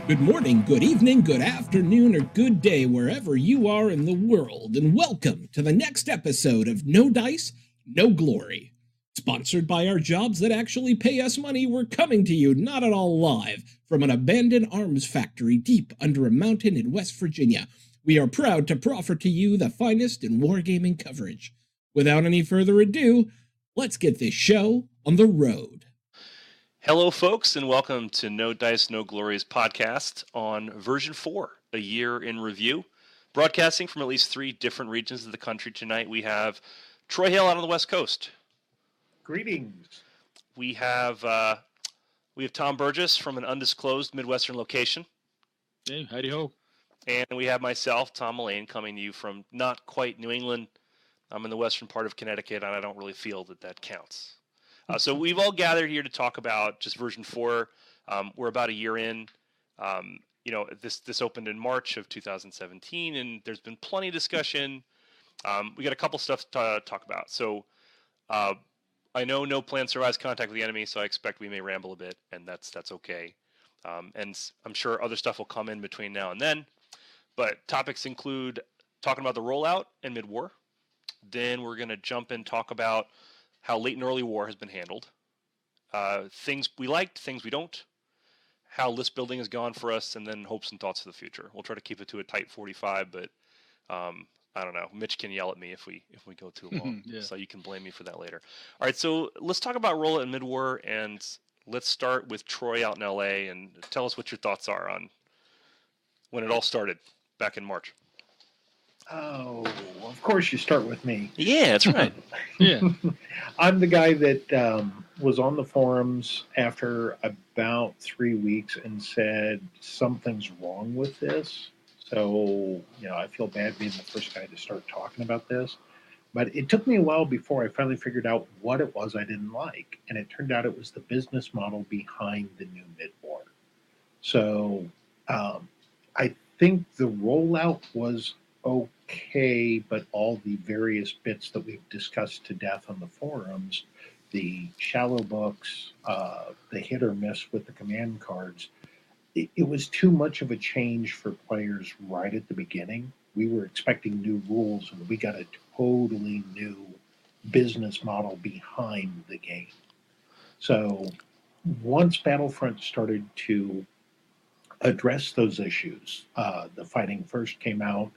Good morning, good evening, good afternoon, or good day wherever you are in the world, and welcome to the next episode of No Dice, No Glory. Sponsored by our jobs that actually pay us money, we're coming to you not at all live from an abandoned arms factory deep under a mountain in West Virginia. We are proud to proffer to you the finest in wargaming coverage. Without any further ado, let's get this show on the road. Hello, folks, and welcome to No Dice, No Glory's podcast on version 4, a year in review. Broadcasting from at least 3 different regions of the country tonight. We have Troy Hale out on the West Coast. Greetings. We have Tom Burgess from an undisclosed Midwestern location. Hey, howdy ho. And we have myself, Tom Mullane, coming to you from not quite New England. I'm in the western part of Connecticut, and I don't really feel that counts. So we've all gathered here to talk about just version 4. We're about a year in. This opened in March of 2017, and there's been plenty of discussion. We got a couple stuff to talk about. So I know no plan survives contact with the enemy, so I expect we may ramble a bit, and that's okay. And I'm sure other stuff will come in between now and then. But topics include talking about the rollout and mid-war. Then we're going to jump in and talk about how late and early war has been handled, things we liked, things we don't, how list building has gone for us, and then hopes and thoughts for the future. We'll try to keep it to a tight 45, but I don't know. Mitch can yell at me if we go too long, Yeah. So you can blame me for that later. All right, so let's talk about rollout and mid-war, and let's start with Troy out in LA, and tell us what your thoughts are on when it all started back in March. Oh, of course you start with me. Yeah, that's right. Yeah. I'm the guy that was on the forums after about 3 weeks and said something's wrong with this. So, I feel bad being the first guy to start talking about this. But it took me a while before I finally figured out what it was I didn't like. And it turned out it was the business model behind the new mid-war. So I think the rollout was okay, but all the various bits that we've discussed to death on the forums, the shallow books, the hit or miss with the command cards, it was too much of a change for players right at the beginning. We were expecting new rules, and we got a totally new business model behind the game. So once Battlefront started to address those issues, the Fighting First came out,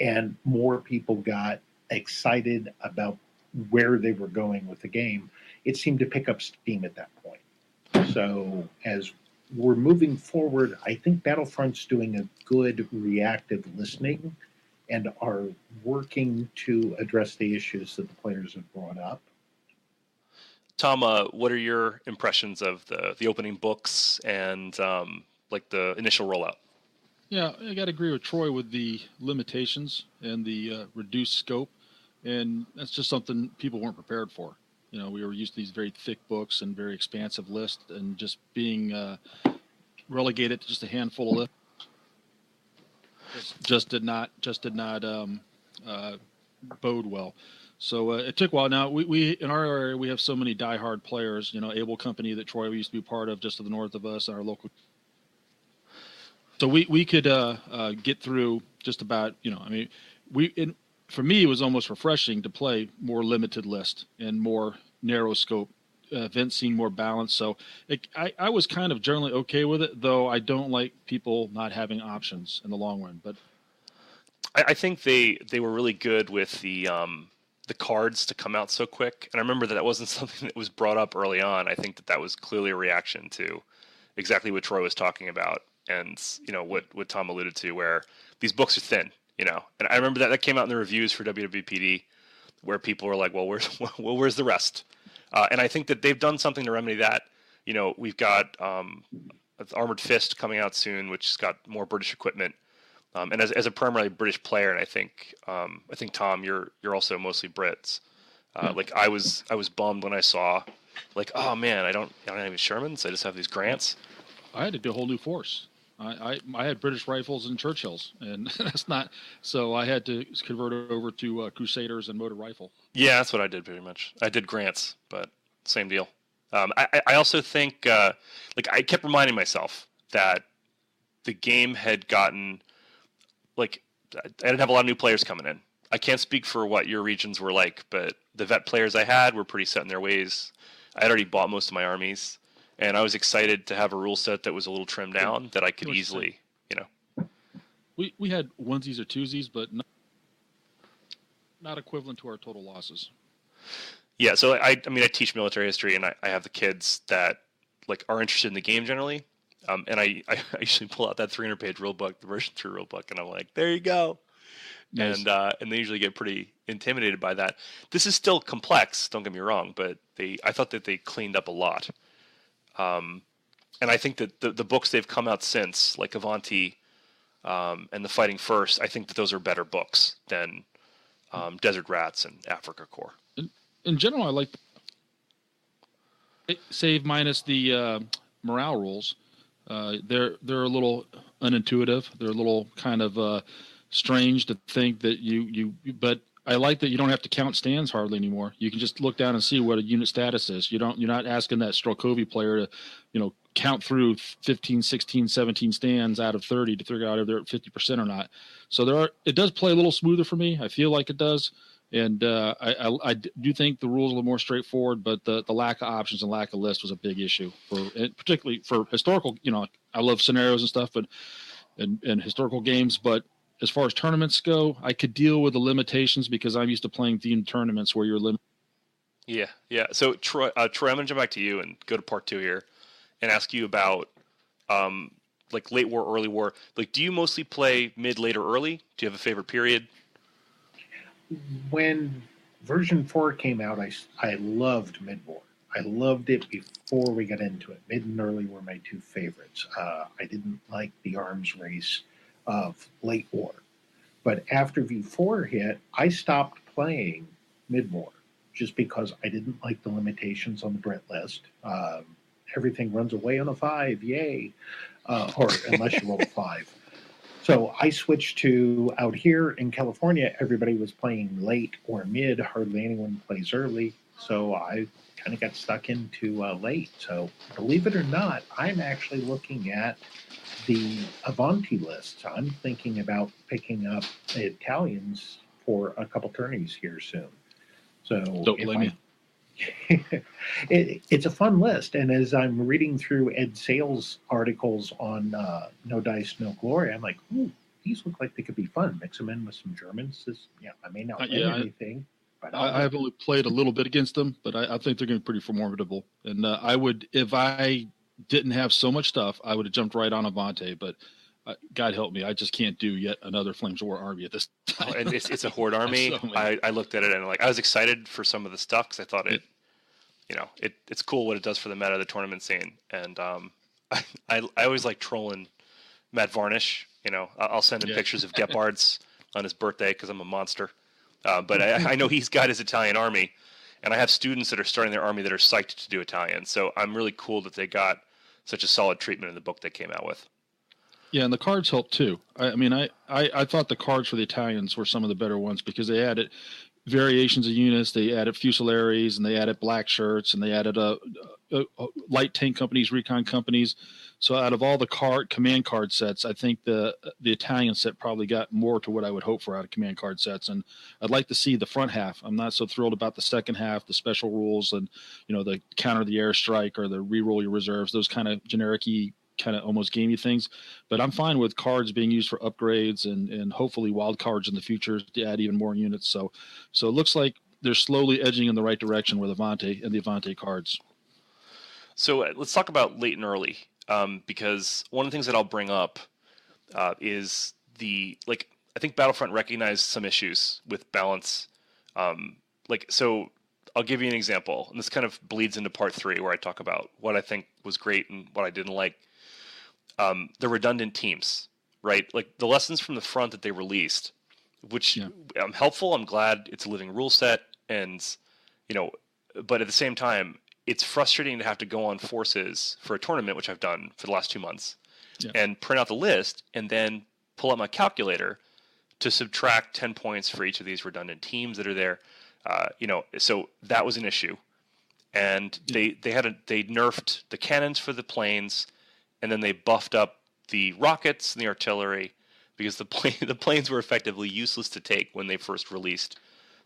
and more people got excited about where they were going with the game, it seemed to pick up steam at that point. So as we're moving forward, I think Battlefront's doing a good reactive listening and are working to address the issues that the players have brought up. Tom, what are your impressions of the opening books and the initial rollout? Yeah, I got to agree with Troy with the limitations and the reduced scope. And that's just something people weren't prepared for. We were used to these very thick books and very expansive lists, and just being relegated to just a handful of lists just did not bode well. So it took a while. Now we in our area we have so many diehard players. Able Company that Troy used to be part of, just to the north of us, our local. So we could get through just about. For me, it was almost refreshing to play more limited list and more narrow scope. Events seemed more balanced. So I was kind of generally okay with it, though I don't like people not having options in the long run. But I think they were really good with the cards to come out so quick. And I remember that wasn't something that was brought up early on. I think that was clearly a reaction to exactly what Troy was talking about. And, what Tom alluded to, where these books are thin, And I remember that came out in the reviews for WWPD, where people were like, well, where's the rest? And I think that they've done something to remedy that. We've got Armored Fist coming out soon, which has got more British equipment. And as a primarily British player, and I think Tom, you're also mostly Brits. I was bummed when I saw, oh man, I don't have any Shermans. I just have these Grants. I had to do a whole new force. I had British rifles and Churchills, and that's not. So I had to convert it over to Crusaders and motor rifle. Yeah, that's what I did pretty much. I did Grants, but same deal. I also think I kept reminding myself that the game had gotten, like, I didn't have a lot of new players coming in. I can't speak for what your regions were like, but the vet players I had were pretty set in their ways. I had already bought most of my armies, and I was excited to have a rule set that was a little trimmed down that I could easily, We had onesies or twosies, but not equivalent to our total losses. Yeah, so I teach military history, and I have the kids that like are interested in the game generally, and I usually pull out that 300-page rule book, the version 3 rule book, and I'm like, there you go. Nice. And they usually get pretty intimidated by that. This is still complex, don't get me wrong, but I thought that they cleaned up a lot. And I think that the books they've come out since, like Avanti and The Fighting First, I think that those are better books than Desert Rats and Africa Corps. In general, I like save minus the morale rules. They're a little unintuitive. They're a little kind of strange to think that but I like that you don't have to count stands hardly anymore. You can just look down and see what a unit status is. You're not asking that Strokovi player to, count through 15, 16, 17 stands out of 30 to figure out if they're at 50% or not. So it does play a little smoother for me. I feel like it does. And I do think the rules are a little more straightforward, but the lack of options and lack of list was a big issue, particularly for historical. I love scenarios and stuff, but and historical games. But as far as tournaments go, I could deal with the limitations because I'm used to playing themed tournaments where you're limited. Yeah. So Troy, I'm gonna jump back to you and go to part 2 here, and ask you about like late war, early war. Like, do you mostly play mid, late, or early? Do you have a favorite period? When version 4 came out, I loved mid-war. I loved it before we got into it. Mid and early were my 2 favorites. I didn't like the arms race of late war. But after V4 hit, I stopped playing mid-war just because I didn't like the limitations on the Brent list. Everything runs away on a 5, yay. Or unless you roll a 5. So I switched to out here in California, everybody was playing late or mid. Hardly anyone plays early. So I kind of got stuck into late. So believe it or not, I'm actually looking at the Avanti list. I'm thinking about picking up Italians for a couple tourneys here soon. So don't blame me. It's a fun list, and as I'm reading through Ed Sales' articles on No Dice, No Glory, I'm like, ooh, these look like they could be fun. Mix them in with some Germans. I may not win anything, but I have only played a little bit against them, but I think they're going to be pretty formidable. And I would, if I didn't have so much stuff, I would have jumped right on Avante, but God help me, I just can't do yet another Flames of War army at this time. And it's a horde army. I looked at it and I was excited for some of the stuff because I thought it's cool what it does for the meta of the tournament scene. And I always like trolling Matt Varnish. I'll send him pictures of Gephards on his birthday because I'm a monster. But I know he's got his Italian army, and I have students that are starting their army that are psyched to do Italian. So I'm really cool that they got such a solid treatment in the book they came out with. Yeah, and the cards help too. I thought the cards for the Italians were some of the better ones because they added variations of units. They added fusilaries, and they added black shirts, and they added light tank companies, recon companies. So out of all the command card sets, I think the Italian set probably got more to what I would hope for out of command card sets. And I'd like to see the front half. I'm not so thrilled about the second half, the special rules, and the counter the airstrike or the reroll your reserves, those kind of generic-y, kind of almost gamey things. But I'm fine with cards being used for upgrades and hopefully wild cards in the future to add even more units. So it looks like they're slowly edging in the right direction with Avante and the Avante cards. So let's talk about late and early, because one of the things that I'll bring up is I think Battlefront recognized some issues with balance. So I'll give you an example, and this kind of bleeds into part 3 where I talk about what I think was great and what I didn't like. The redundant teams, right? Like the lessons from the front that they released, which I'm helpful. I'm glad it's a living rule set, and but at the same time, it's frustrating to have to go on forces for a tournament, which I've done for the last 2 months, and print out the list and then pull out my calculator to subtract 10 points for each of these redundant teams that are there. So that was an issue, and they nerfed the cannons for the planes, and then they buffed up the rockets and the artillery, because the planes were effectively useless to take when they first released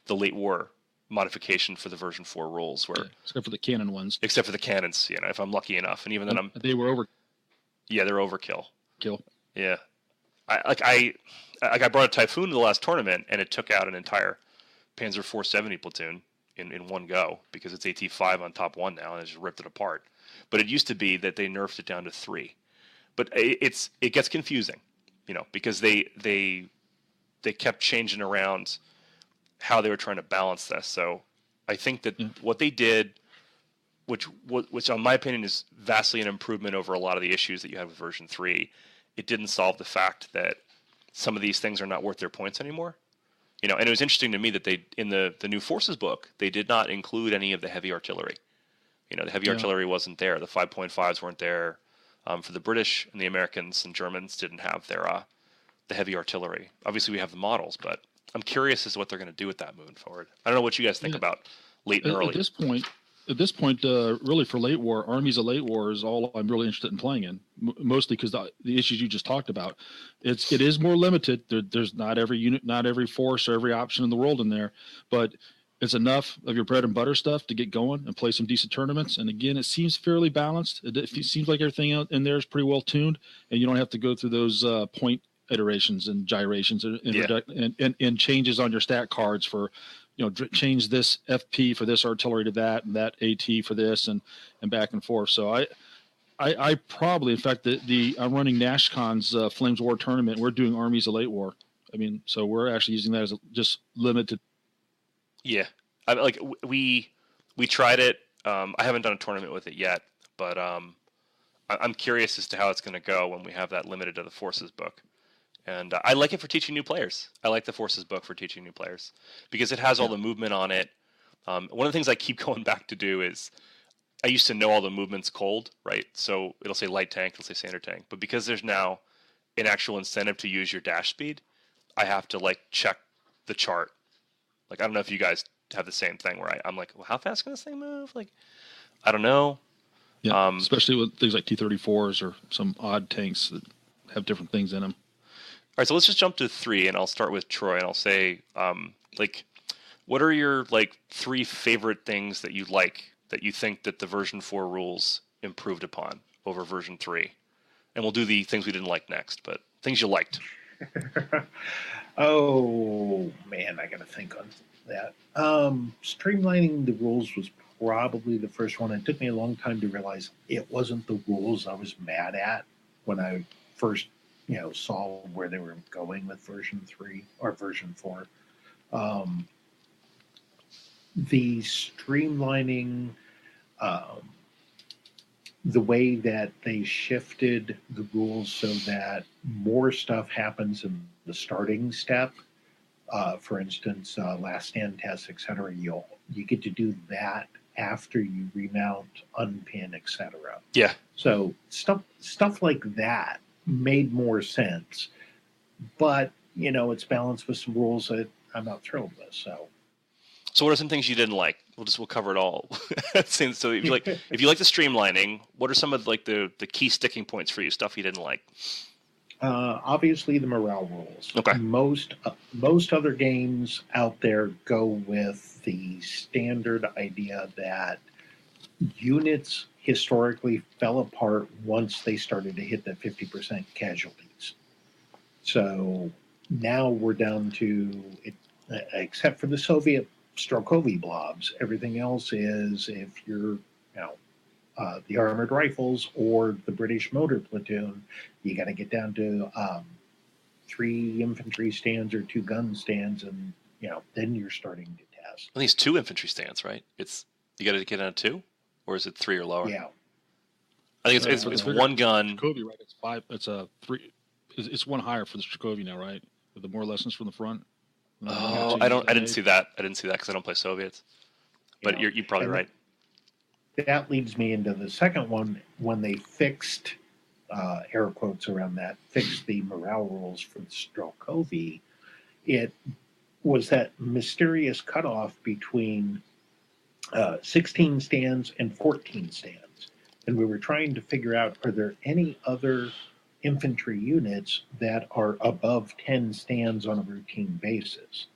the late war modification for the version 4 rules, where except for the cannon ones. Except for the cannons, if I'm lucky enough, and even then they were over. Yeah, they're overkill. Kill. Yeah, I brought a Typhoon to the last tournament, and it took out an entire Panzer 470 platoon in one go, because it's AT5 on top 1 now, and it just ripped it apart. But it used to be that they nerfed it down to 3. But it gets confusing, because they kept changing around how they were trying to balance this. So I think that what they did, which in my opinion is vastly an improvement over a lot of the issues that you had with version 3, it didn't solve the fact that some of these things are not worth their points anymore. And it was interesting to me that they, in the new Forces book, they did not include any of the heavy artillery. The heavy artillery wasn't there. The 5.5s weren't there. For the British and the Americans and Germans didn't have their the heavy artillery. Obviously, we have the models, but I'm curious as to what they're going to do with that moving forward. I don't know what you guys think about late and early. At this point, really for late war, armies of late war is all I'm really interested in playing in. Mostly because the issues you just talked about, it is more limited. There's not every unit, not every force, or every option in the world in there, but it's enough of your bread and butter stuff to get going and play some decent tournaments. And again, it seems fairly balanced. It seems like everything out in there is pretty well tuned, and you don't have to go through those point iterations and gyrations and changes on your stat cards for, change this FP for this artillery to that, and that AT for this, and back and forth. So I probably, in fact, I'm running NashCon's Flames War tournament. We're doing armies of late war. I mean, so we're actually using that as just limited. Yeah, we tried it. I haven't done a tournament with it yet, but I'm curious as to how it's going to go when we have that limited to the Forces book. And I like it for teaching new players. I like the Forces book for teaching new players because it has all the movement on it. One of the things I keep going back to do is I used to know all the movements cold, right? So it'll say light tank, it'll say standard tank. But because there's now an actual incentive to use your dash speed, I have to check the chart. I don't know if you guys have the same thing where I'm like, well, how fast can this thing move? I don't know. Yeah, especially with things like T-34s or some odd tanks that have different things in them. All right, so let's just jump to 3, and I'll start with Troy, and I'll say, what are your 3 favorite things that you like that you think that the version 4 rules improved upon over version 3? And we'll do the things we didn't like next, but things you liked. Oh man, I got to think on that. Streamlining the rules was probably the first one. It took me a long time to realize it wasn't the rules I was mad at when I first saw where they were going with version 3 or version 4. The streamlining, the way that they shifted the rules so that more stuff happens in the starting step. For instance, last stand tests, etc. You get to do that after you remount, unpin, etc. Yeah. So stuff like that made more sense, but it's balanced with some rules that I'm not thrilled with. So what are some things you didn't like? We'll cover it all. So if you like the streamlining, what are some of the key sticking points for you? Stuff you didn't like? Obviously the morale rules. Okay. Most other games out there go with the standard idea that units historically fell apart once they started to hit that 50% casualties. So now we're down to, except for the Soviet Strokovy blobs, everything else is if you're, the armored rifles or the British motor platoon, you got to get down to 3 infantry stands or 2 gun stands, and then you're starting to test. At least 2 infantry stands, right? You got to get down to 2, or is it 3 or lower? Yeah, I think it's 1 gun. Strokovy, right? It's 5. It's a 3. It's 1 higher for the Strokovy now, right? With the more lessons from the front. Oh, I didn't see that. I didn't see that because I don't play Soviets. But you're probably right. That leads me into the second one when they fixed, air quotes around that, fixed the morale rules for the Strokovy. It was that mysterious cutoff between 16 stands and 14 stands. And we were trying to figure out, are there any other infantry units that are above 10 stands on a routine basis.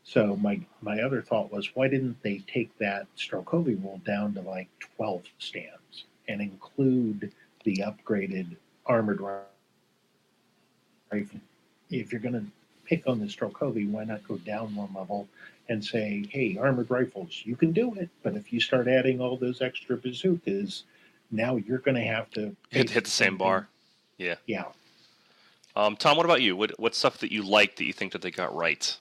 So my other thought was, why didn't they take that Strokovi rule down to like 12 stands and include the upgraded armored rifle? If you're going to pick on the Strokovi, why not go down one level and say, hey, armored rifles, you can do it, but if you start adding all those extra bazookas, now you're going to have to hit the same bar. Yeah. Yeah. Tom, what about you? What stuff that you like that you think that they got right?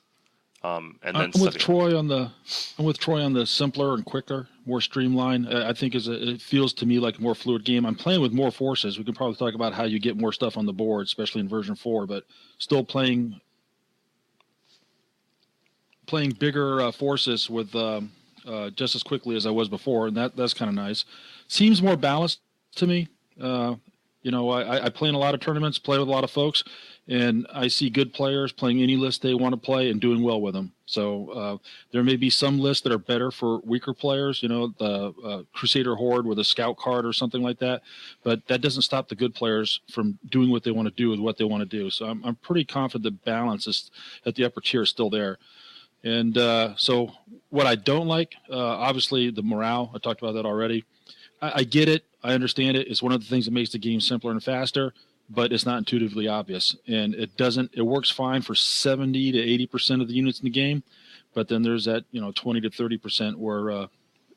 And then I'm with Troy on the simpler and quicker, more streamlined. I think it feels to me like a more fluid game. I'm playing with more forces. We can probably talk about how you get more stuff on the board, especially in version 4, but still playing bigger forces with just as quickly as I was before, and that's kind of nice. Seems more balanced to me. I play in a lot of tournaments, play with a lot of folks, and I see good players playing any list they want to play and doing well with them. So there may be some lists that are better for weaker players, the Crusader Horde with a scout card or something like that, but that doesn't stop the good players from doing what they want to do with what they want to do. So I'm pretty confident the balance is at the upper tier is still there. And so what I don't like, obviously the morale, I talked about that already. I get it. I understand it. It's one of the things that makes the game simpler and faster, but it's not intuitively obvious. And it works fine for 70 to 80% of the units in the game. But then there's that, 20 to 30% where,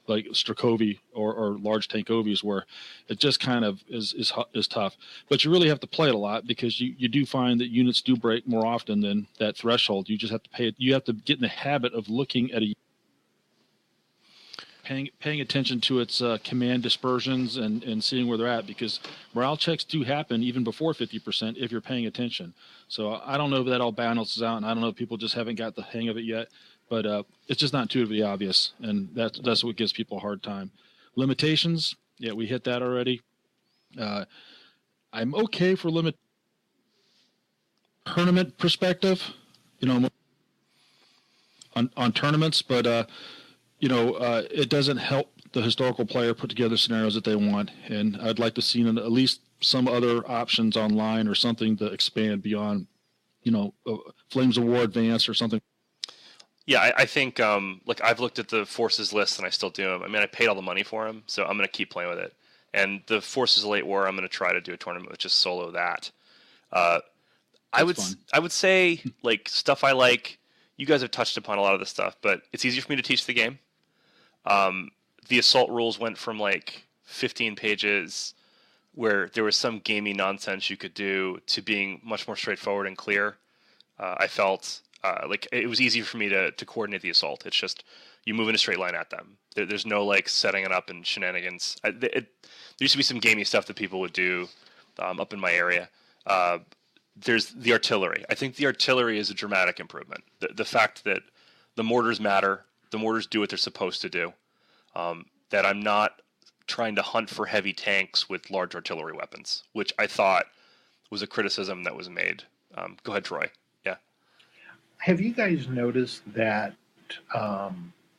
like Strokovi or large Tankovies, where it just kind of is tough. But you really have to play it a lot, because you do find that units do break more often than that threshold. You just have to you have to get in the habit of looking at paying attention to its command dispersions and seeing where they're at, because morale checks do happen even before 50% if you're paying attention. So I don't know if that all balances out, and I don't know if people just haven't got the hang of it yet, but it's just not intuitively obvious, and that's what gives people a hard time. Limitations, yeah, we hit that already. I'm okay for tournament perspective, on tournaments, but it doesn't help the historical player put together scenarios that they want. And I'd like to see at least some other options online or something to expand beyond, Flames of War Advance or something. Yeah, I think I've looked at the Forces list and I still do them. I mean, I paid all the money for them, so I'm going to keep playing with it. And the Forces Late War, I'm going to try to do a tournament with just solo that. I would say stuff I like. You guys have touched upon a lot of this stuff, but it's easier for me to teach the game. The assault rules went from 15 pages where there was some gamey nonsense you could do to being much more straightforward and clear. I felt it was easy for me to coordinate the assault. It's just you move in a straight line at them. There's no setting it up and shenanigans. There used to be some gamey stuff that people would do up in my area. There's the artillery. I think the artillery is a dramatic improvement. The fact that the mortars matter, the mortars do what they're supposed to do, that I'm not trying to hunt for heavy tanks with large artillery weapons, which I thought was a criticism that was made. Go ahead, Troy. Yeah. Have you guys noticed that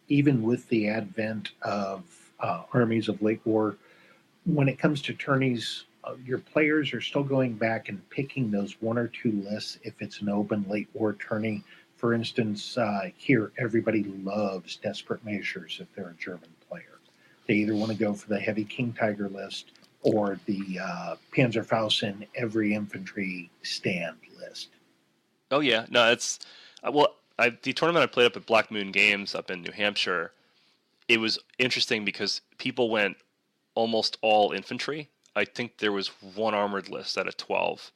even with the advent of armies of late war, when it comes to tourneys, your players are still going back and picking those one or two lists if it's an open late war tourney. For instance, here everybody loves Desperate Measures if they're a German player. They either want to go for the heavy King Tiger list or the Panzerfaust every infantry stand list. Oh yeah, no, it's the tournament I played up at Black Moon Games up in New Hampshire. It was interesting because people went almost all infantry. I think there was one armored list out of 12.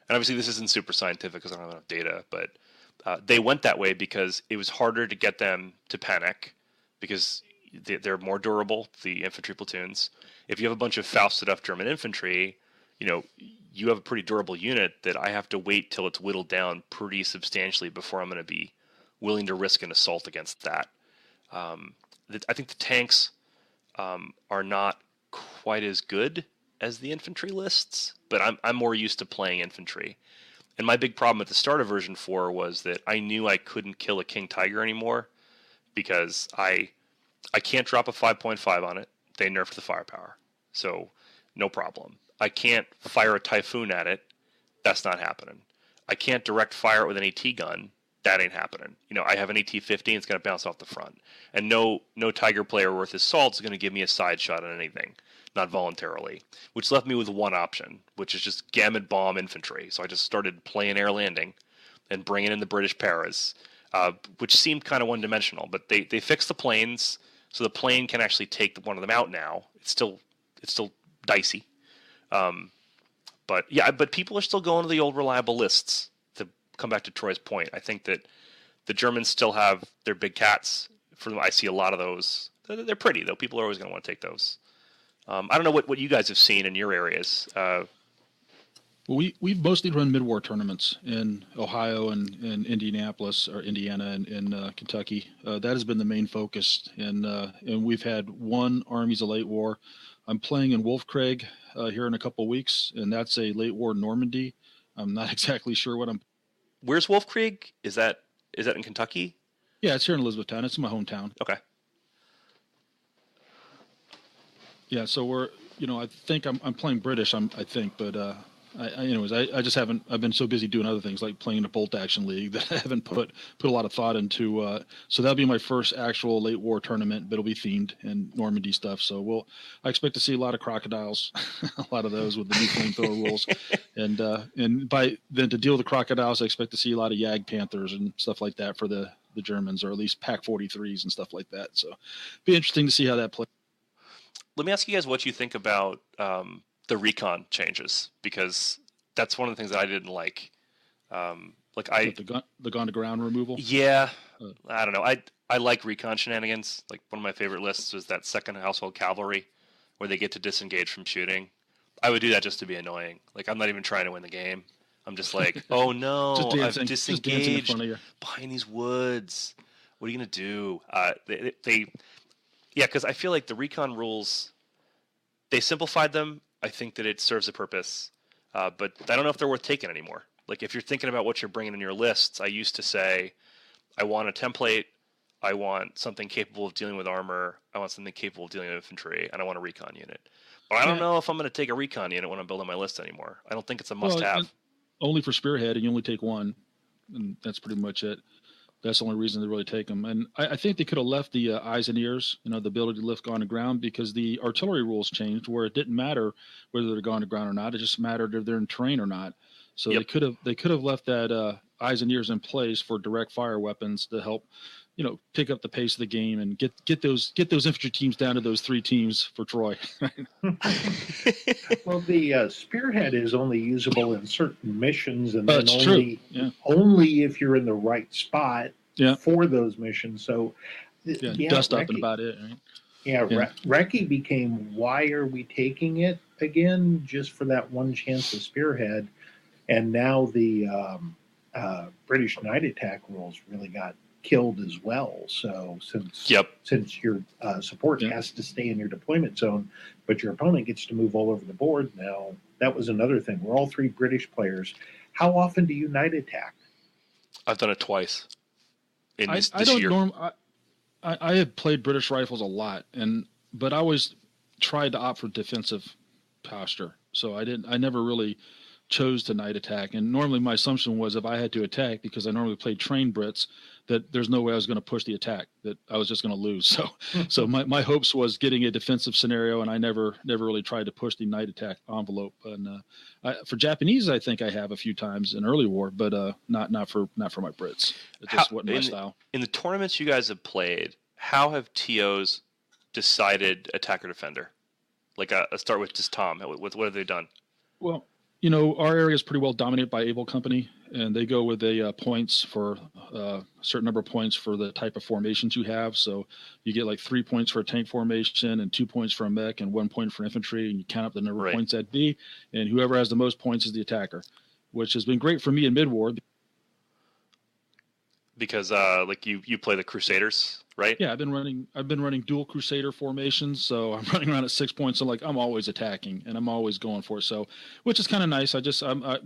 And obviously this isn't super scientific because I don't have enough data, but they went that way because it was harder to get them to panic because they're more durable, the infantry platoons. If you have a bunch of Fausted up German infantry, you have a pretty durable unit that I have to wait till it's whittled down pretty substantially before I'm going to be willing to risk an assault against that. I think the tanks are not quite as good as the infantry lists, but I'm more used to playing infantry. And my big problem at the start of version 4 was that I knew I couldn't kill a King Tiger anymore because I can't drop a 5.5 on it. They nerfed the firepower, so no problem. I can't fire a Typhoon at it That's not happening. I can't direct fire it with an AT gun. That ain't happening. I have an AT-15. It's going to bounce off the front. And no Tiger player worth his salt is going to give me a side shot on anything, not voluntarily, which left me with one option, which is just gamut bomb infantry. So I just started playing air landing and bringing in the British paras, which seemed kind of one-dimensional. But they fixed the planes, so the plane can actually take one of them out now. It's still dicey. But people are still going to the old reliable lists. To come back to Troy's point, I think that the Germans still have their big cats. For them, I see a lot of those. They're pretty, though. People are always going to want to take those. I don't know what you guys have seen in your areas. Well, we've mostly run mid-war tournaments in Ohio and Indianapolis, or Indiana and Kentucky. That has been the main focus, and we've had one Armies of Late War. I'm playing in Wolfcraig here in a couple of weeks, and that's a late war Normandy. I'm not exactly sure what I'm. Where's Wolfcraig? Is that in Kentucky? Yeah, it's here in Elizabethtown. It's my hometown. Okay. Yeah, so we're, I think I'm playing British. I think, but I just haven't. I've been so busy doing other things like playing in a bolt action league that I haven't put a lot of thought into. So that'll be my first actual late war tournament, but it'll be themed and Normandy stuff. So I expect to see a lot of crocodiles, a lot of those with the new flamethrower rules, and by then to deal with the crocodiles, I expect to see a lot of Yag Panthers and stuff like that for the Germans, or at least Pac 43s and stuff like that. So be interesting to see how that plays. Let me ask you guys what you think about the recon changes, because that's one of the things that I didn't like. The gun to ground removal. Yeah, I don't know. I like recon shenanigans. Like, one of my favorite lists was that second household cavalry, where they get to disengage from shooting. I would do that just to be annoying. Like, I'm not even trying to win the game. I'm just like, oh no, I've disengaged behind these woods. What are you gonna do? Yeah, because I feel like the recon rules, they simplified them. I think that it serves a purpose, but I don't know if they're worth taking anymore. Like, if you're thinking about what you're bringing in your lists, I used to say, I want a template, I want something capable of dealing with armor, I want something capable of dealing with infantry, and I want a recon unit. But I don't know if I'm going to take a recon unit when I'm building my list anymore. I don't think it's a must-have. Only for Spearhead, and you only take one, and that's pretty much it. That's the only reason they really take them. And I think they could have left the eyes and ears, the ability to lift on the ground, because the artillery rules changed where it didn't matter whether they're going to ground or not. It just mattered if they're in terrain or not. So they could have left that eyes and ears in place for direct fire weapons to help, pick up the pace of the game and get those infantry teams down to those 3 teams for Troy. Well, the Spearhead is only usable in certain missions, and then only if you're in the right spot for those missions. So, dust up and about it. Right? Yeah, Recce became, why are we taking it again? Just for that one chance of Spearhead. And now the British night attack rules really got killed as well. So since your support has to stay in your deployment zone, but your opponent gets to move all over the board now, that was another thing. We're all 3 British players. How often do you night attack? I've done it twice in this year. I have played British rifles a lot, but I always tried to opt for defensive posture. So I never really chose to night attack. And normally my assumption was, if I had to attack, because I normally played trained Brits, that there's no way I was going to push the attack, that I was just going to lose. So my hopes was getting a defensive scenario, and I never really tried to push the night attack envelope. And for Japanese, I think I have a few times in early war, but not for my Brits. It just wasn't my style. In the tournaments you guys have played, how have TOs decided attacker defender? Like, I'll start with just Tom. What have they done? Well, our area is pretty well dominated by Able Company, and they go with points for a certain number of points for the type of formations you have. So you get like 3 points for a tank formation and 2 points for a mech and 1 point for infantry, and you count up the number of points that'd be, and whoever has the most points is the attacker, which has been great for me in mid-war. Because like you play the Crusaders, right? Yeah, I've been running dual Crusader formations, so I'm running around at 6 points. So like I'm always attacking and I'm always going for it. So, which is kind of nice. I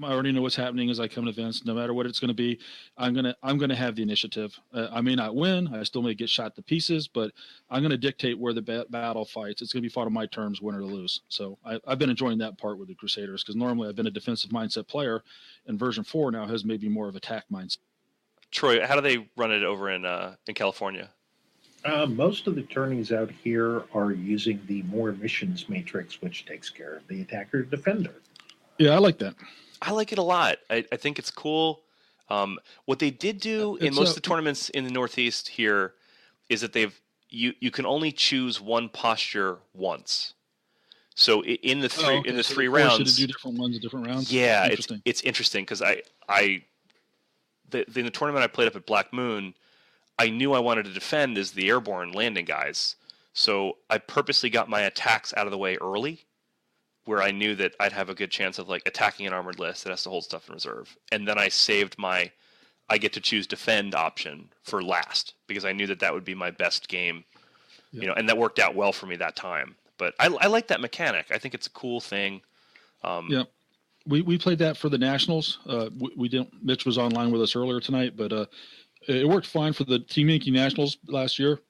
already know what's happening as I come to events. No matter what it's going to be, I'm gonna have the initiative. I may not win. I still may get shot to pieces, but I'm gonna dictate where the battle fights. It's gonna be fought on my terms, win or lose. So I've been enjoying that part with the Crusaders because normally I've been a defensive mindset player, and version 4 now has maybe more of attack mindset. Troy, how do they run it over in California? Most of the tourneys out here are using the more missions matrix, which takes care of the attacker defender. Yeah, I like that. I like it a lot. I think it's cool. What they did do in most of the tournaments in the Northeast here is that you can only choose one posture once. So in the three rounds, you to do different ones at different rounds. Yeah, it's interesting because in the tournament I played up at Black Moon, I knew I wanted to defend as the airborne landing guys. So I purposely got my attacks out of the way early, where I knew that I'd have a good chance of like attacking an armored list that has to hold stuff in reserve. And then I saved I get to choose defend option for last because I knew that would be my best game, and that worked out well for me that time. But I like that mechanic. I think it's a cool thing. Yeah. We played that for the Nationals. We didn't. Mitch was online with us earlier tonight, but it worked fine for the Team Yankee Nationals last year.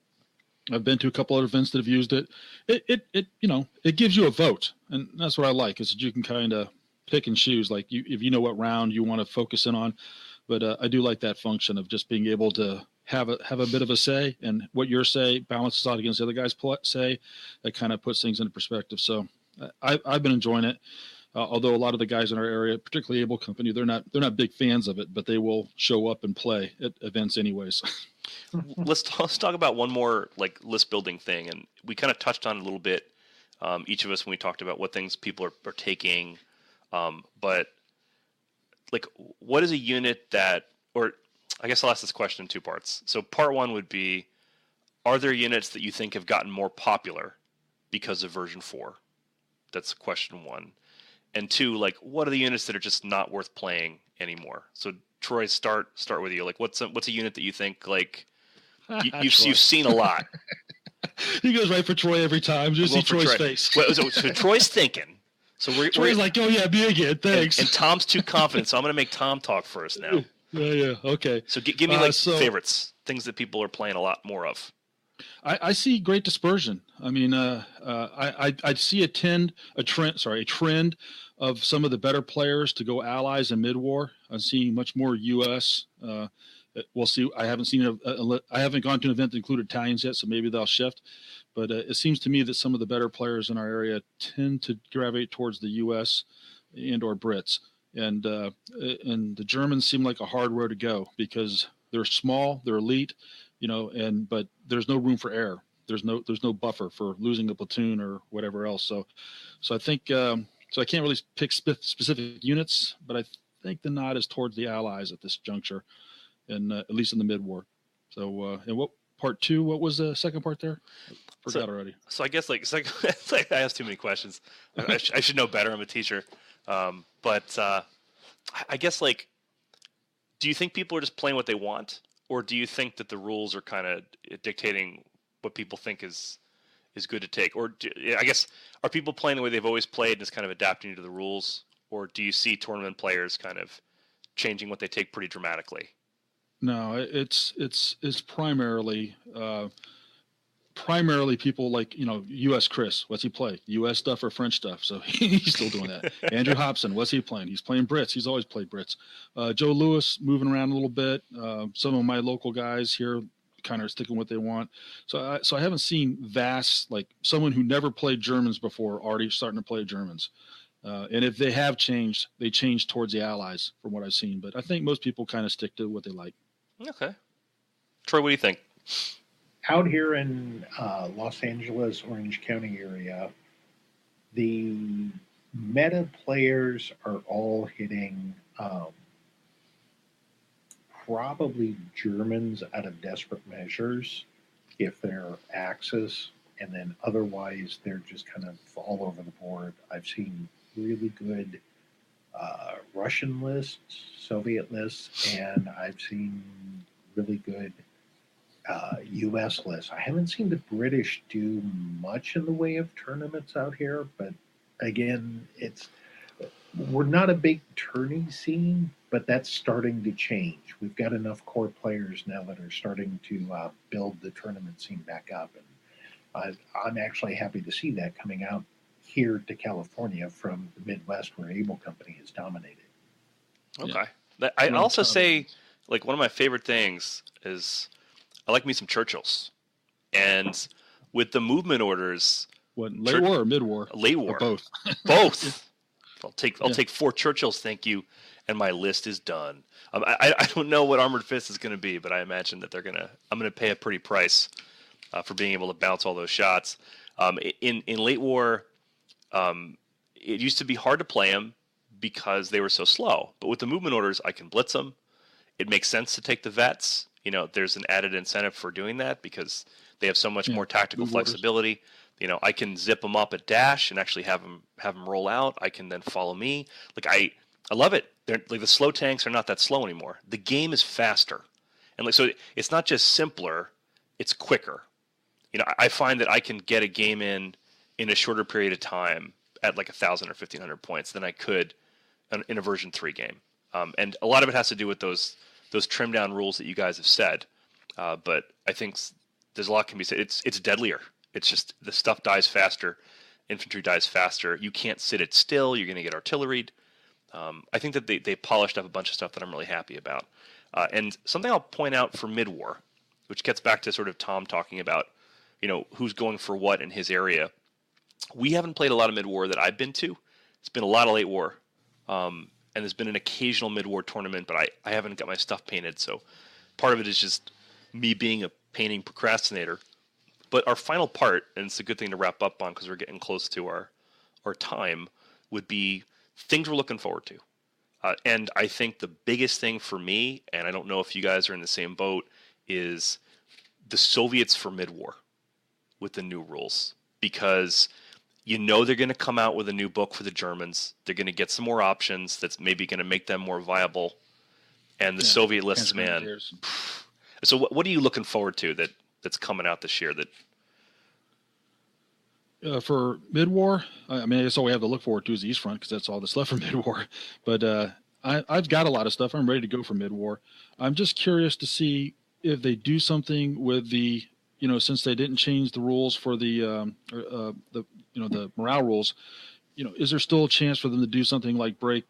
I've been to a couple other events that have used it. It gives you a vote, and that's what I like is that you can kind of pick and choose. Like if you know what round you want to focus in on, but I do like that function of just being able to have a bit of a say, and what your say balances out against the other guy's say. That kind of puts things into perspective. So I've been enjoying it. Although a lot of the guys in our area, particularly Able Company, they're not big fans of it, but they will show up and play at events anyways. Let's talk about one more like list building thing, and we kind of touched on it a little bit, each of us when we talked about what things people are taking, but like what is a unit that, or I guess I'll ask this question in two parts. So part one would be, are there units that you think have gotten more popular because of version 4? That's question one. And two, like, what are the units that are just not worth playing anymore? So, Troy, start with you. Like, what's a unit that you think like you've seen a lot? He goes right for Troy every time. Just see Troy's face. Well, so Troy's thinking. So Troy's like, oh yeah, me again. Thanks. And Tom's too confident, so I'm going to make Tom talk first now. Yeah. Okay. So give me favorites, things that people are playing a lot more of. I see great dispersion. I mean, I see a trend of some of the better players to go allies in mid-war. I'm seeing much more U.S. We'll see. I haven't seen I haven't gone to an event that included Italians yet, so maybe they'll shift. But it seems to me that some of the better players in our area tend to gravitate towards the U.S. and/or Brits, and the Germans seem like a hard road to go because they're small, they're elite, but there's no room for error. There's no buffer for losing a platoon or whatever else. So I think so I can't really pick specific units, but I think the nod is towards the Allies at this juncture, and at least in the mid-war. So and what part two? What was the second part there? Forgot already. So I guess it's like I asked too many questions. I should know better. I'm a teacher, but I guess like, do you think people are just playing what they want, or do you think that the rules are kind of dictating what people think is good to take? Or I guess, are people playing the way they've always played and just kind of adapting to the rules? Or do you see tournament players kind of changing what they take pretty dramatically? No, it's primarily people like, U.S. Chris. What's he play? U.S. stuff or French stuff? So he's still doing that. Andrew Hobson, what's he playing? He's playing Brits. He's always played Brits. Joe Lewis moving around a little bit. Some of my local guys here kind of sticking what they want. So I haven't seen vast, like someone who never played Germans before already starting to play Germans. And if they have changed, they changed towards the Allies from what I've seen. But I think most people kind of stick to what they like. Okay. Troy, what do you think? Out here in Los Angeles, Orange County area, the meta players are all hitting probably Germans out of desperate measures if they're Axis, and then otherwise they're just kind of all over the board. I've seen really good Russian lists, Soviet lists, and I've seen really good U.S. list. I haven't seen the British do much in the way of tournaments out here, but again, we're not a big tourney scene, but that's starting to change. We've got enough core players now that are starting to build the tournament scene back up, and I'm actually happy to see that coming out here to California from the Midwest, where Able Company has dominated. Okay. I also say, like, one of my favorite things is I like me some Churchills. And with the movement orders... What, late war or mid-war? Late war. Or both. Both. I'll take 4 Churchills, thank you, and my list is done. I don't know what Armored Fist is going to be, but I imagine that I'm going to pay a pretty price for being able to bounce all those shots. In late war, it used to be hard to play them because they were so slow. But with the movement orders, I can blitz them. It makes sense to take the vets. You know, there's an added incentive for doing that because they have so much more tactical flexibility. You know, I can zip them up at dash and actually have them roll out. I can then follow me. Like I love it. They're like, the slow tanks are not that slow anymore. The game is faster, and like so, it's not just simpler; it's quicker. You know, I find that I can get a game in a shorter period of time at like 1,000 or 1,500 points than I could in a version 3 game. And a lot of it has to do with those trim down rules that you guys have said. But I think there's a lot can be said. It's deadlier. It's just the stuff dies faster. Infantry dies faster. You can't sit it still. You're going to get artilleried. I think that they polished up a bunch of stuff that I'm really happy about. And something I'll point out for mid-war, which gets back to sort of Tom talking about, you know, who's going for what in his area. We haven't played a lot of mid-war that I've been to. It's been a lot of late war. And there's been an occasional mid-war tournament, but I haven't got my stuff painted. So part of it is just me being a painting procrastinator. But our final part, and it's a good thing to wrap up on because we're getting close to our time, would be things we're looking forward to. And I think the biggest thing for me, and I don't know if you guys are in the same boat, is the Soviets for mid-war with the new rules. Because you know they're going to come out with a new book for the Germans. They're going to get some more options that's maybe going to make them more viable. And the Soviet lists, man. So what are you looking forward to that's coming out this year? For mid-war, I mean, I guess all we have to look forward to is the East Front because that's all that's left for mid-war. But I've got a lot of stuff. I'm ready to go for mid-war. I'm just curious to see if they do something with the, you know, since they didn't change the rules for the morale rules, you know, is there still a chance for them to do something like break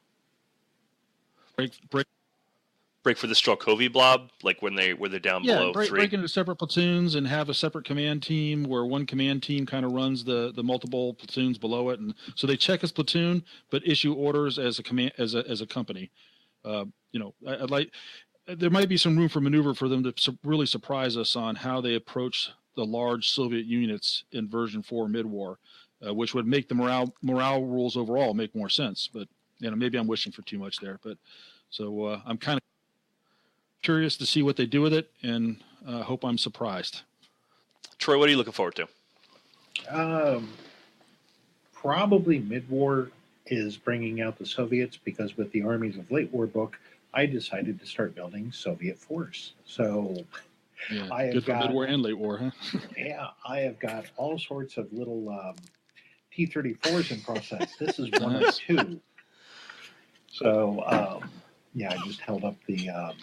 for the Strokovi blob, like when they're down below 3? Break into separate platoons and have a separate command team where one command team kind of runs the multiple platoons below it, and so they check as platoon but issue orders as a command as a company. You know, I'd like. There might be some room for maneuver for them to really surprise us on how they approach the large Soviet units in version 4 mid-war, which would make the morale rules overall make more sense. But you know, maybe I'm wishing for too much there. But so I'm kind of curious to see what they do with it, and hope I'm surprised. Troy, what are you looking forward to? Probably mid-war is bringing out the Soviets because with the Armies of Late War book, I decided to start building Soviet force. So I have got mid-war and late war, huh? Yeah, I have got all sorts of little T-34s in process. This is one of 2. So I just held up the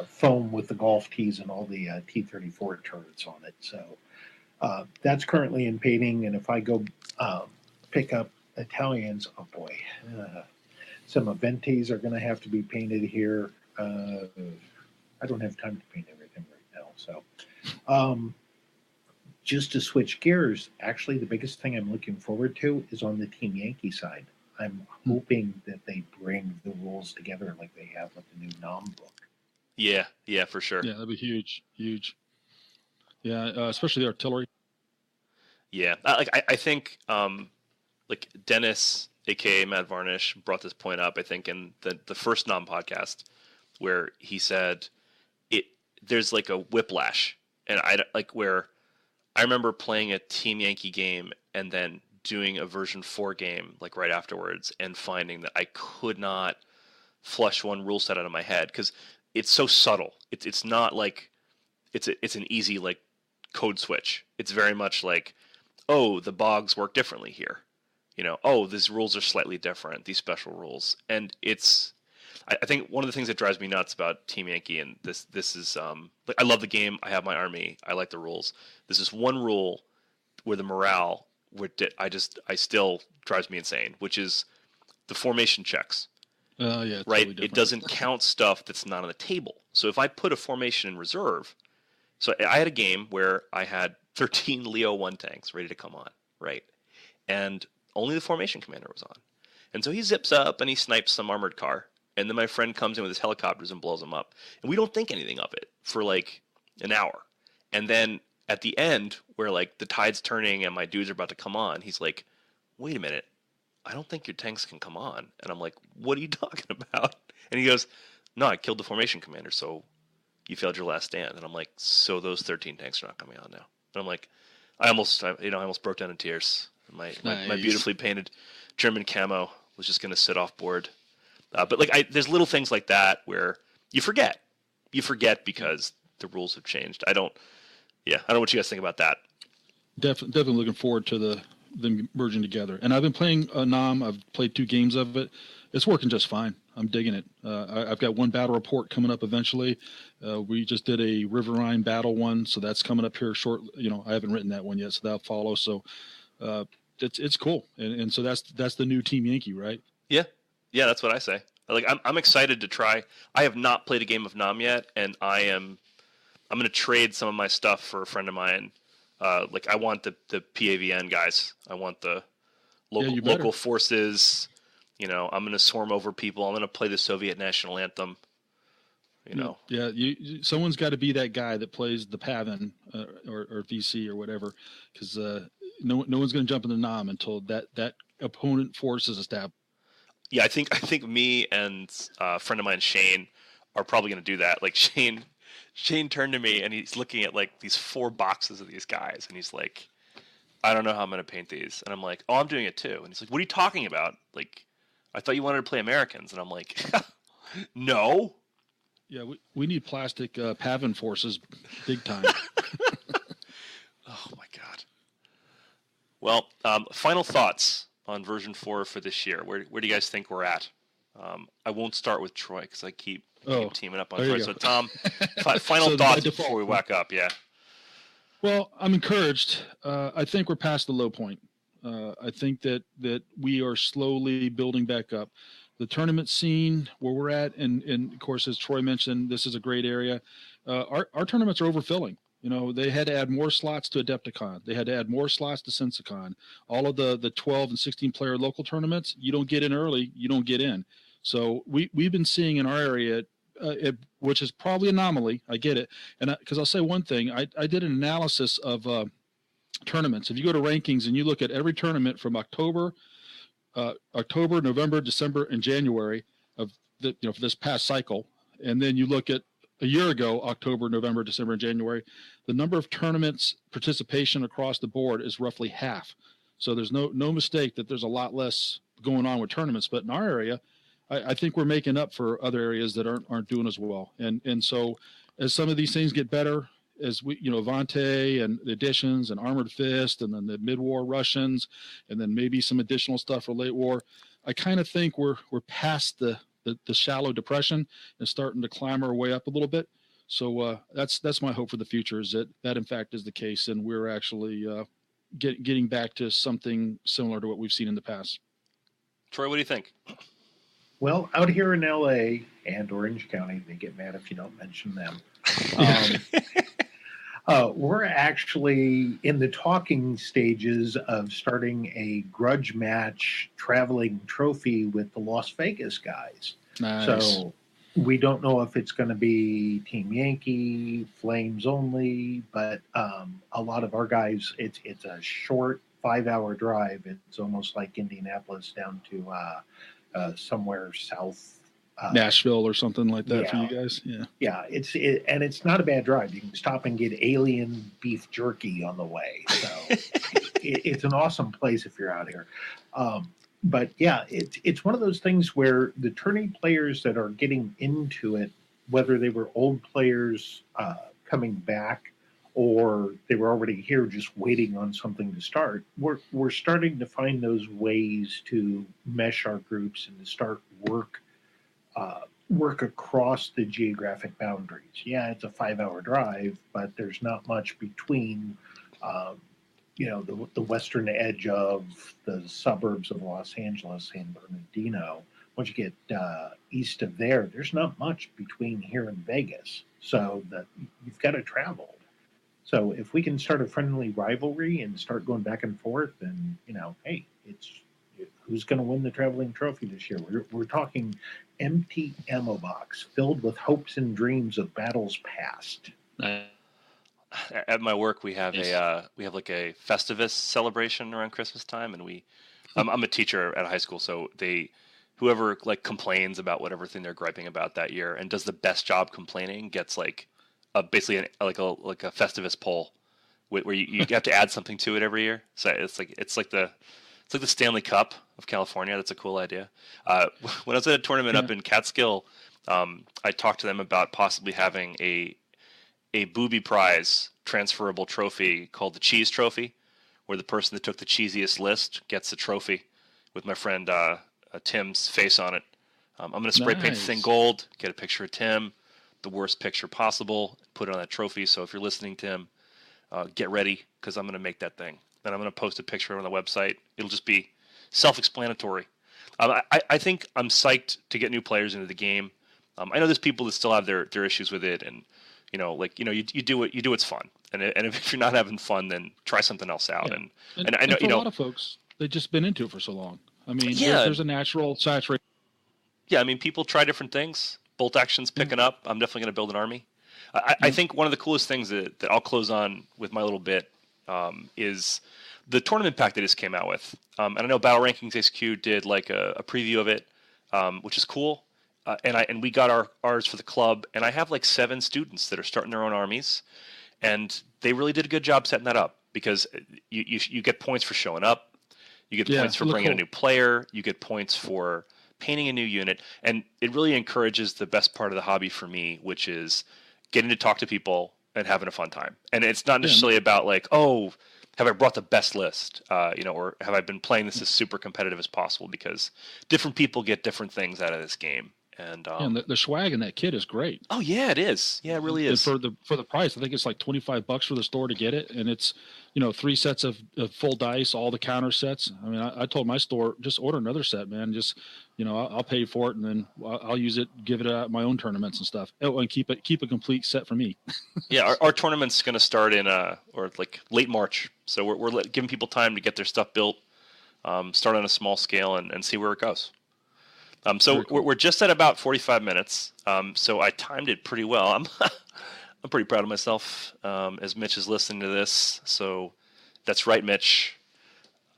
foam with the golf tees and all the T-34 turrets on it. So that's currently in painting, and if I go pick up Italians, oh boy. Some Aventis are going to have to be painted here. I don't have time to paint everything right now. So just to switch gears, actually the biggest thing I'm looking forward to is on the Team Yankee side. I'm hoping that they bring the rules together like they have with the new NOM book. Yeah, for sure. Yeah, that'd be huge. Yeah, especially the artillery. Yeah, I think like Dennis, aka Matt Varnish, brought this point up, I think, in the first NOM podcast, where he said there's like a whiplash, and I remember playing a Team Yankee game and then doing a version 4 game like right afterwards, and finding that I could not flush one rule set out of my head because it's so subtle. It's not like it's an easy like code switch. It's very much like, oh, the bogs work differently here. Oh, these rules are slightly different, these special rules. And I think one of the things that drives me nuts about Team Yankee, and this is, like, I love the game, I have my army, I like the rules. This is one rule where the morale, I still drives me insane, which is the formation checks. Yeah, right? totally It doesn't count stuff that's not on the table. So if I put a formation in reserve, so I had a game where I had 13 Leo 1 tanks ready to come on, right? And only the formation commander was on. And so he zips up and he snipes some armored car. And then my friend comes in with his helicopters and blows them up. And we don't think anything of it for like an hour. And then at the end, where like the tide's turning and my dudes are about to come on, he's like, wait a minute, I don't think your tanks can come on. And I'm like, what are you talking about? And he goes, no, I killed the formation commander, so you failed your last stand. And I'm like, so those 13 tanks are not coming on now. And I'm like, I almost broke down in tears. My beautifully painted German camo was just going to sit off board. But like, there's little things like that where you forget because the rules have changed. I don't know what you guys think about that. Definitely looking forward to them merging together. And I've been playing Nam. I've played 2 games of it. It's working just fine. I'm digging it. I've got one battle report coming up eventually. We just did a Riverine battle one, so that's coming up here short. I haven't written that one yet, so that'll follow. So it's cool. And so that's the new Team Yankee, right? Yeah, that's what I say. Like, I'm excited to try. I have not played a game of Nam yet, and I'm going to trade some of my stuff for a friend of mine. Like, I want the PAVN guys. I want the local forces. I'm going to swarm over people. I'm going to play the Soviet national anthem. Yeah, someone's got to be that guy that plays the Pavin or VC or whatever, because no one's going to jump in the Nam until that opponent force is established. Yeah, I think me and a friend of mine, Shane, are probably going to do that. Like, Shane turned to me and he's looking at like these 4 boxes of these guys, and he's like, I don't know how I'm going to paint these. And I'm like, oh, I'm doing it too. And he's like, what are you talking about? Like, I thought you wanted to play Americans. And I'm like, no. Yeah, we need plastic Pavin forces big time. Oh my God. Well, final thoughts on version 4 for this year. Where do you guys think we're at? I won't start with Troy because I keep teaming up on Troy. So Tom, final thoughts before we whack up. Yeah. Well, I'm encouraged. I think we're past the low point. I think that we are slowly building back up. The tournament scene where we're at, and of course, as Troy mentioned, this is a great area. Our tournaments are overfilling. They had to add more slots to Adepticon. They had to add more slots to Sensicon. All of the 12 and 16 player local tournaments, you don't get in early, you don't get in. So we've been seeing in our area, which is probably an anomaly. I get it. And because I'll say one thing, I did an analysis of tournaments. If you go to rankings and you look at every tournament from October, November, December, and January of for this past cycle, and then you look at a year ago, October, November, December, and January, the number of tournaments participation across the board is roughly half. So there's no mistake that there's a lot less going on with tournaments. But in our area, I think we're making up for other areas that aren't doing as well. And so as some of these things get better, as we, Avante and the additions and Armored Fist and then the mid-war Russians and then maybe some additional stuff for late war, I kind of think we're past the shallow depression and starting to climb our way up a little bit. So that's my hope for the future, is that in fact is the case, and we're actually getting back to something similar to what we've seen in the past. Troy, what do you think? Well, out here in LA and Orange County, they get mad if you don't mention them. We're actually in the talking stages of starting a grudge match traveling trophy with the Las Vegas guys. Nice. So we don't know if it's going to be Team Yankee, Flames only, but a lot of our guys, it's a short 5-hour drive. It's almost like Indianapolis down to somewhere south. Nashville or something like that for you guys. Yeah, and it's not a bad drive. You can stop and get alien beef jerky on the way. So it's an awesome place if you're out here. But yeah, it's one of those things where the tourney players that are getting into it whether they were old players coming back or they were already here just waiting on something to start, we're starting to find those ways to mesh our groups and to start work across the geographic boundaries. Yeah, it's a 5-hour drive, but there's not much between, the western edge of the suburbs of Los Angeles, San Bernardino. Once you get east of there, there's not much between here and Vegas. So that you've got to travel. So if we can start a friendly rivalry and start going back and forth, then, hey, it's who's going to win the traveling trophy this year? We're talking empty ammo box filled with hopes and dreams of battles past. At my work, we have like a Festivus celebration around Christmas time, and I'm a teacher at a high school, so whoever like complains about whatever thing they're griping about that year and does the best job complaining gets like basically like a Festivus poll where you have to add something to it every year. So it's like the Stanley Cup of California. That's a cool idea. When I was at a tournament up in Catskill, I talked to them about possibly having a booby prize transferable trophy called the Cheese Trophy, where the person that took the cheesiest list gets the trophy with my friend Tim's face on it. I'm going to spray paint the thing gold, get a picture of Tim, the worst picture possible, put it on that trophy. So if you're listening, Tim, get ready, because I'm going to make that thing. Then I'm going to post a picture on the website. It'll just be self-explanatory. I think I'm psyched to get new players into the game. I know there's people that still have their issues with it, and you do what's fun. And if you're not having fun, then try something else out. Yeah. And I know for a lot of folks, they've just been into it for so long. I mean, there's a natural saturation. Yeah, I mean, people try different things. Bolt action's picking up. I'm definitely going to build an army. I think one of the coolest things that I'll close on with my little bit is the tournament pack they just came out with. And I know Battle Rankings HQ did like a preview of it, which is cool. And we got ours for the club. And I have like 7 students that are starting their own armies. And they really did a good job setting that up, because you get points for showing up. You get points for bringing a new player. You get points for painting a new unit. And it really encourages the best part of the hobby for me, which is getting to talk to people and having a fun time. And it's not necessarily about like, oh, have I brought the best list, or have I been playing this as super competitive as possible, because different people get different things out of this game. And the swag in that kit is great. Oh yeah, it is. Yeah, it really is. And for the price, I think it's like $25 for the store to get it, and it's 3 sets of full dice, all the counter sets. I mean, I told my store, just order another set, man. Just I'll pay for it, and then I'll use it, give it at my own tournaments and stuff. Oh, and keep a complete set for me. Yeah, our tournament's going to start in or like late March, so we're giving people time to get their stuff built, start on a small scale, and see where it goes. So cool. We're just at about 45 minutes. So I timed it pretty well. I'm pretty proud of myself, as Mitch is listening to this. So that's right, Mitch.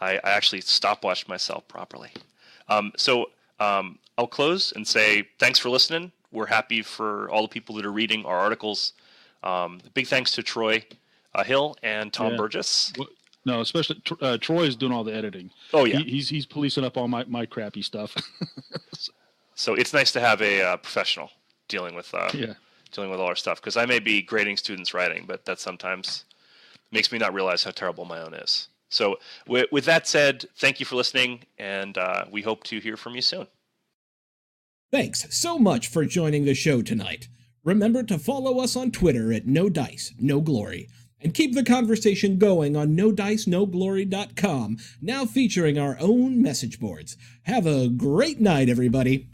I actually stopwatched myself properly. So I'll close and say thanks for listening. We're happy for all the people that are reading our articles. Big thanks to Troy Hill and Tom Burgess. No, especially Troy is doing all the editing. Oh yeah, he's policing up all my crappy stuff. So it's nice to have a professional dealing with all our stuff, because I may be grading students' writing, but that sometimes makes me not realize how terrible my own is. So with that said, thank you for listening, and we hope to hear from you soon. Thanks so much for joining the show tonight. Remember to follow us on Twitter at NoDiceNoGlory. And keep the conversation going on NoDiceNoGlory.com, now featuring our own message boards. Have a great night, everybody.